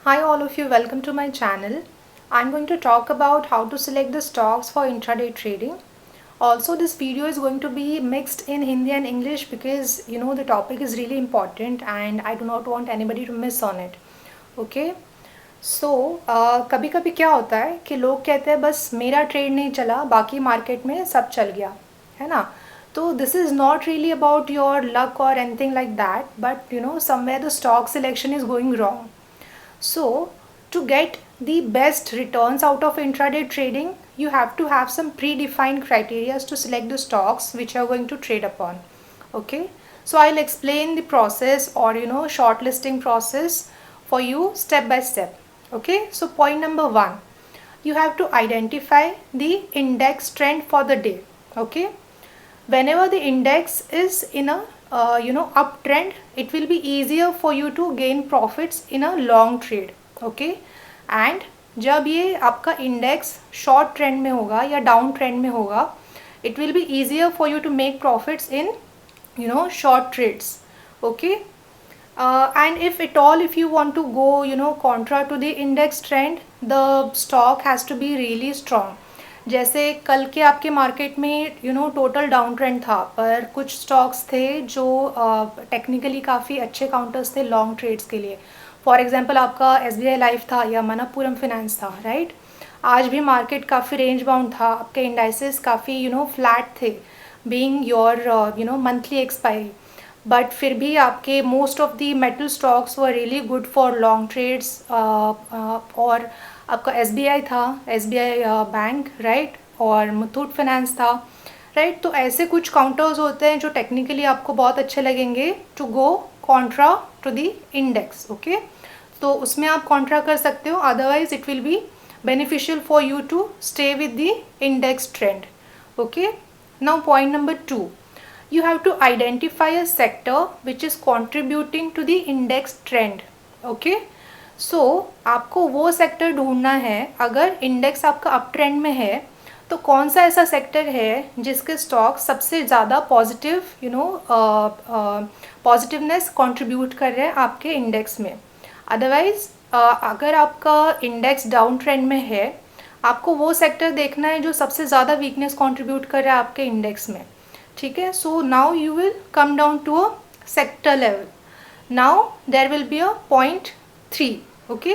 Hi all of you, welcome to my channel. I'm going to talk about how to select the stocks for intraday trading. Also, this video is going to be mixed in Hindi and English because the topic is really important and I do not want anybody to miss on it. Okay? So कभी कभी क्या होता है कि लोग कहते हैं बस मेरा ट्रेड नहीं चला, बाकी मार्केट में सब चल गया, है ना? तो this is not really about your luck और anything like that, but somewhere the stock selection is going wrong. So, to get the best returns out of intraday trading, you have to have some predefined criteria to select the stocks which you are going to trade upon. Okay, so I'll explain the process or shortlisting process for you step by step. Okay, so point number one, you have to identify the index trend for the day. Okay, whenever the index is in a uptrend, it will be easier for you to gain profits in a long trade. Okay, and जब ये आपका index short trend में होगा या down trend में होगा, it will be easier for you to make profits in short trades. Okay, and if you want to go contra to the index trend, the stock has to be really strong. जैसे कल के आपके market में total down trend था, पर कुछ stocks थे जो टेक्निकली काफ़ी अच्छे काउंटर्स थे लॉन्ग ट्रेड्स के लिए. फॉर एग्जांपल आपका SBI लाइफ था या मनप्पुरम फिनेंस था, राइट. आज भी मार्केट काफ़ी रेंज बाउंड था, आपके इंडाइसेस काफ़ी फ्लैट थे being your monthly expiry, but फिर भी आपके most of the metal stocks were really good for long trades. और आपका SBI था, SBI बैंक, राइट, और मुथूट फाइनेंस था, राइट. तो ऐसे कुछ काउंटर्स होते हैं जो टेक्निकली आपको बहुत अच्छे लगेंगे to go contra to the index. Okay, तो उसमें आप कॉन्ट्रा कर सकते हो, otherwise it will be beneficial for you to stay with the index trend. Okay, now point number 2, you have to identify a sector which is contributing to the index trend. Okay, so आपको वो sector ढूंढना है. अगर index आपका up trend में है तो कौन सा ऐसा सेक्टर है जिसके स्टॉक सबसे ज़्यादा पॉजिटिव पॉजिटिवनेस कंट्रीब्यूट कर रहे हैं आपके इंडेक्स में. अदरवाइज अगर आपका इंडेक्स डाउन ट्रेंड में है, आपको वो सेक्टर देखना है जो सबसे ज़्यादा वीकनेस कंट्रीब्यूट कर रहा है आपके इंडेक्स में. ठीक है, so now you will come down to a sector level. Now there will be a point 3. okay,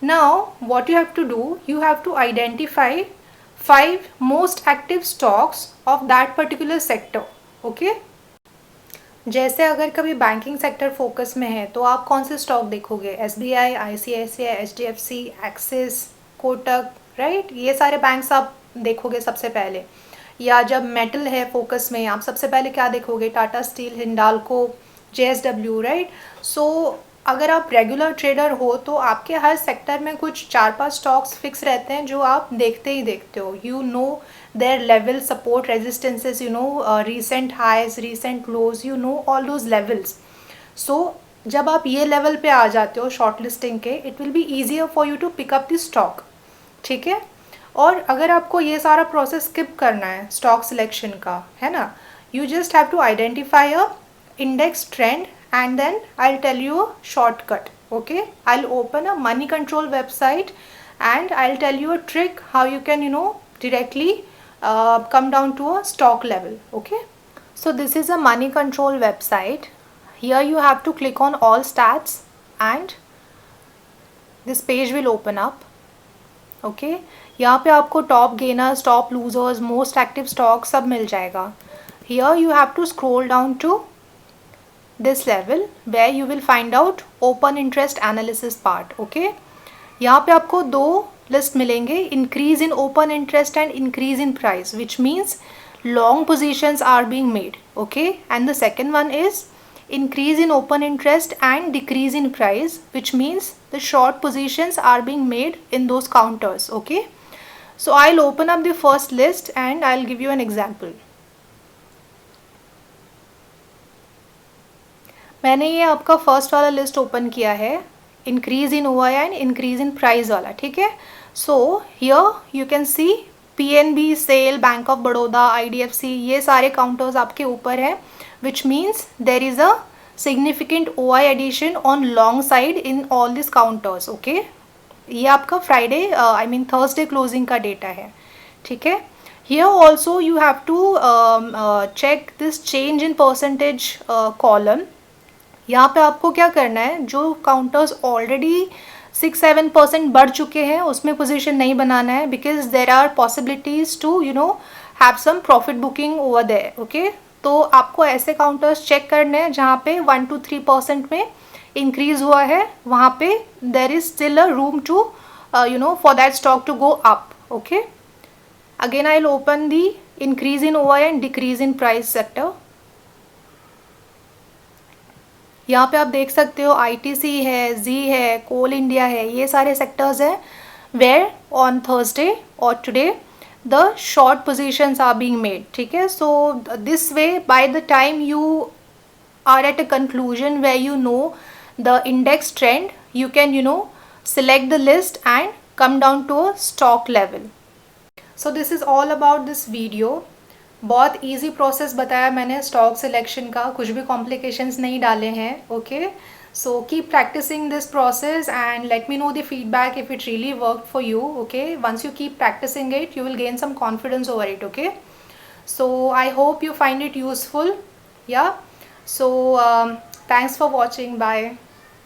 now what you have to do, you have to identify 5 most active stocks of that particular sector. okay, जैसे अगर कभी banking sector focus में है तो आप कौन से stock देखोगे? SBI, ICICI, HDFC, axis, Kotak, right, ये सारे बैंक्स आप देखोगे सबसे पहले. या जब मेटल है फोकस में, आप सबसे पहले क्या देखोगे? Tata steel, Hindalco, JSW, right. So अगर आप रेगुलर ट्रेडर हो तो आपके हर सेक्टर में कुछ 4-5 स्टॉक्स फिक्स रहते हैं जो आप देखते ही देखते हो. You know their level, support, resistances, recent highs, recent lows, all those levels. So जब आप ये लेवल पे आ जाते हो शॉर्ट लिस्टिंग के, it will be easier for you to pick up the stock. ठीक है, और अगर आपको ये सारा प्रोसेस स्किप करना है स्टॉक सिलेक्शन का, है ना, you just have to identify a index trend and then I'll tell you a shortcut. Okay, I'll open a money control website and I'll tell you a trick how you can directly come down to a stock level. Okay, so this is a money control website. Here you have to click on all stats and this page will open up. Okay, यहाँ पे आपको top gainers, top losers, most active stock सब मिल जाएगा. Here you have to scroll down to this level where you will find out open interest analysis part. okay, यहाँ पे आपको 2 list मिलेंगे, increase in open interest and increase in price, which means long positions are being made. Okay, and the second one is increase in open interest and decrease in price, which means the short positions are being made in those counters. Okay, so I will open up the first list and I will give you an example. मैंने ये आपका first वाला list open किया है, increase in OI and increase in price वाला. ठीक है, so here you can see PNB, SAIL, bank of Baroda, IDFC, ये सारे काउंटर्स आपके ऊपर है, which means there is a significant OI addition on long side in all these counters. Okay, ये आपका Friday I mean Thursday closing का data है, ठीक है. Here also you have to check this change in percentage column. यहाँ पे आपको क्या करना है, जो काउंटर्स ऑलरेडी 6-7% बढ़ चुके हैं उसमें पोजीशन नहीं बनाना है, because there are possibilities to have some profit booking over there. Okay, तो आपको ऐसे काउंटर्स चेक करने हैं जहाँ पे 1-3% में इंक्रीज हुआ है, वहाँ पे there is still a room to for that stock to go up. Okay, again I will open the increase in OI and decrease in price sector. यहाँ पे आप देख सकते हो ITC है, Z है, कोल इंडिया है, ये सारे सेक्टर्स हैं वेयर ऑन थर्सडे और today the short positions are being made. ठीक है, so this way by the time you are at a conclusion where you know the index trend, you can select the list and come down to a stock level. So this is all about this video. बहुत easy process बताया मैंने stock selection का, कुछ भी complications नहीं डाले हैं. Okay, so keep practicing this process and let me know the feedback if it really worked for you. Okay, once you keep practicing it you will gain some confidence over it. Okay, so I hope you find it useful. Yeah, so thanks for watching. Bye.